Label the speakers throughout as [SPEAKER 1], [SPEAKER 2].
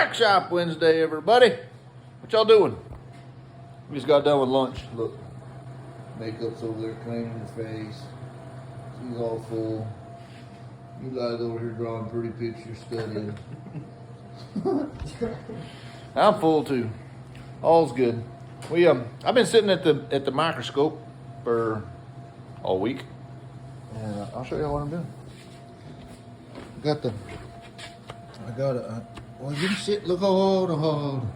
[SPEAKER 1] Workshop Wednesday, everybody. What y'all doing? We just got done with lunch. Look, makeup's over there cleaning his face. She's all full. You guys over here drawing pretty pictures, studying. I'm full too. All's good. I've been sitting at the microscope for all week, and I'll show you what I'm doing. Well, you sit. Look, hold on.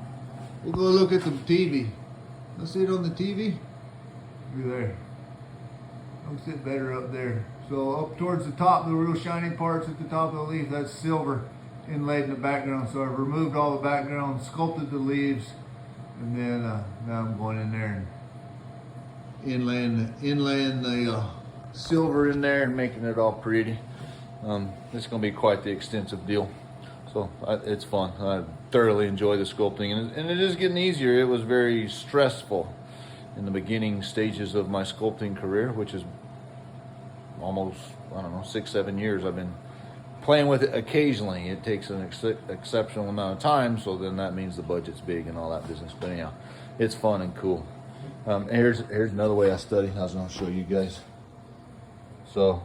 [SPEAKER 1] We'll go look at the TV. Let's see it on the TV. Look there. I'll sit better up there. So up towards the top, the real shiny parts at the top of the leaf, that's silver inlaid in the background. So I've removed all the background, sculpted the leaves, and then now I'm going in there and inlaying the silver in there and making it all pretty. It's going to be quite the extensive deal. So it's fun. I thoroughly enjoy the sculpting, and it is getting easier. It was very stressful in the beginning stages of my sculpting career, which is almost, 6-7 years. I've been playing with it occasionally. It takes an exceptional amount of time, so then that means the budget's big and all that business. But anyhow, it's fun and cool. Here's another way I study. I was going to show you guys. So,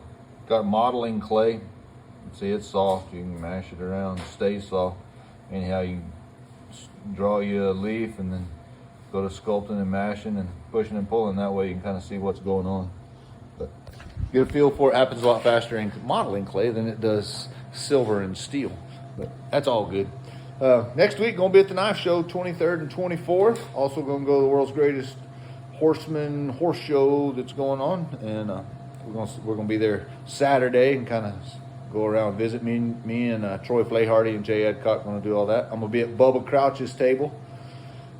[SPEAKER 1] got modeling clay. See, it's soft. You can mash it around, it stays soft. Anyhow, you draw you a leaf and then go to sculpting and mashing and pushing and pulling. That way you can kind of see what's going on. But get a feel for it. Happens a lot faster in modeling clay than it does silver and steel. But that's all good. Next week, going to be at the Knife Show, 23rd and 24th. Also going to go to the world's greatest horse show that's going on. And we're going to be there Saturday and kind of go around and visit. Me and Troy Flayhardy and Jay Edcock going to do all that. I'm going to be at Bubba Crouch's table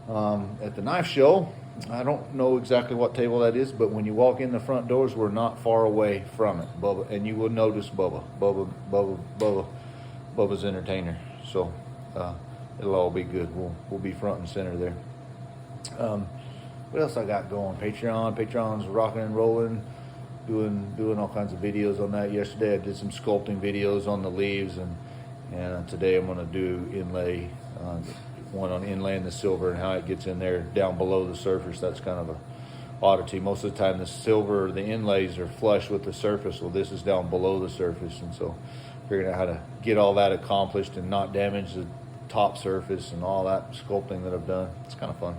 [SPEAKER 1] at the Knife Show. I don't know exactly what table that is, but when you walk in the front doors, we're not far away from it. Bubba, and you will notice Bubba's entertainer. So it'll all be good. We'll be front and center there. What else I got going? Patreon's rocking and rolling. Doing all kinds of videos on that. Yesterday I did some sculpting videos on the leaves, and today I'm going to do inlay, one on inlaying the silver and how it gets in there down below the surface. That's kind of a oddity. Most of the time the silver, the inlays are flush with the surface. Well, this is down below the surface, and so figuring out how to get all that accomplished and not damage the top surface and all that sculpting that I've done. It's kind of fun.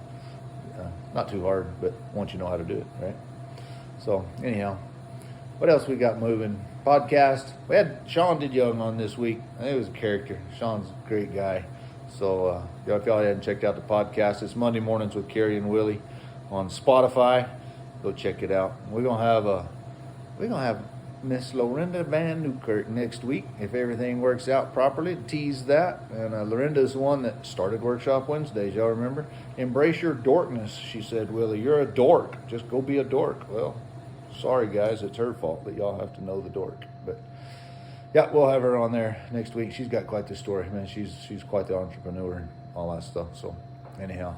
[SPEAKER 1] Not too hard, but once you know how to do it, right? So anyhow, what else we got moving? Podcast. We had Sean DeYoung on this week. I think it was a character. Sean's a great guy. So if y'all hadn't checked out the podcast, it's Monday Mornings with Carrie and Willie on Spotify. Go check it out. We're gonna have Miss Lorinda Van Newkirk next week if everything works out properly. Tease that. And Lorinda's the one that started Workshop Wednesdays. Y'all remember? Embrace your dorkness, she said. Willie, you're a dork. Just go be a dork. Well, sorry guys, it's her fault, but y'all have to know the dork. But yeah, we'll have her on there next week. She's got quite the story, man. She's quite the entrepreneur and all that stuff. So anyhow,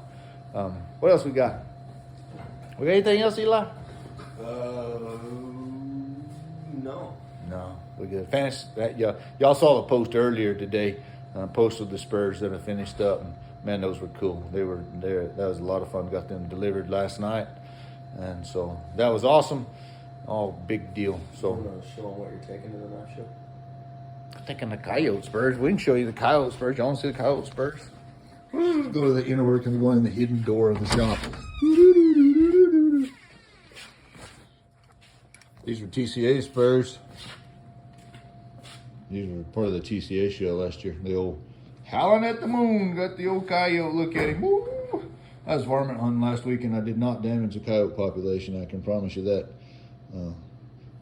[SPEAKER 1] what else we got? We got anything else, Eli?
[SPEAKER 2] No.
[SPEAKER 1] We good. Fantasy. Y'all saw the post earlier today. Posted the Spurs that have finished up, and man, those were cool. They were there. That was a lot of fun. Got them delivered last night, and so that was awesome. All big deal. So
[SPEAKER 2] You want to show them what you're taking to the Knife Show?
[SPEAKER 1] I'm thinking the Coyote Spurs. We can show you the Coyote Spurs. You want to see the Coyote Spurs? Go to the inner work and go in the hidden door of the shop. These were TCA Spurs. These were part of the TCA show last year. The old Howling at the Moon. Got the old coyote. Look at him. Woo! I was varmint hunting last week, and I did not damage the coyote population. I can promise you that.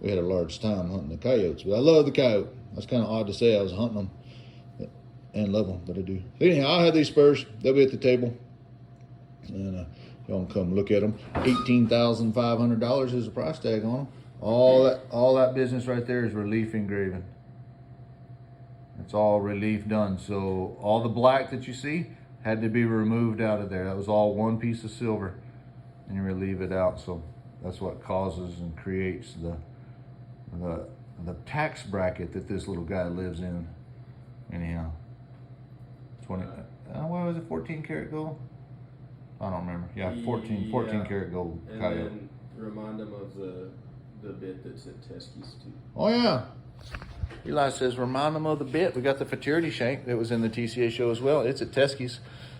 [SPEAKER 1] We had a large time hunting the coyotes, but I love the coyote. That's kind of odd to say I was hunting them and love them, but I do. Anyhow, I'll have these Spurs. They'll be at the table, and y'all can come look at them. $18,500 is the price tag on them. All that business right there is relief engraving. It's all relief done. So all the black that you see had to be removed out of there. That was all one piece of silver, and you relieve it out. So that's what causes and creates the tax bracket that this little guy lives in. Anyhow, 20. was it 14 karat gold? I don't remember. Yeah, 14
[SPEAKER 2] Yeah.
[SPEAKER 1] karat gold
[SPEAKER 2] And
[SPEAKER 1] coyote.
[SPEAKER 2] then remind them of the bit that's at Teskey's too.
[SPEAKER 1] Oh yeah. Eli says, remind them of the bit. We got the futurity shank that was in the TCA show as well. It's at Teskey's.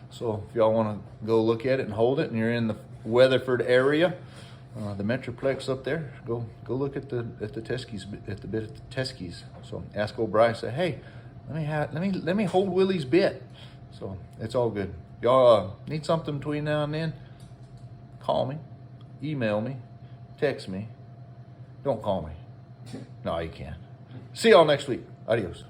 [SPEAKER 1] So if y'all want to go look at it and hold it, and you're in the Weatherford area, the Metroplex up there, go look at the Teskey's at the bit at the Teskey's. So ask old Bryce, say, hey, let me hold Willie's bit. So it's all good. Y'all need something between now and then? Call me, email me, text me. Don't call me. No, you can't. See y'all next week. Adios.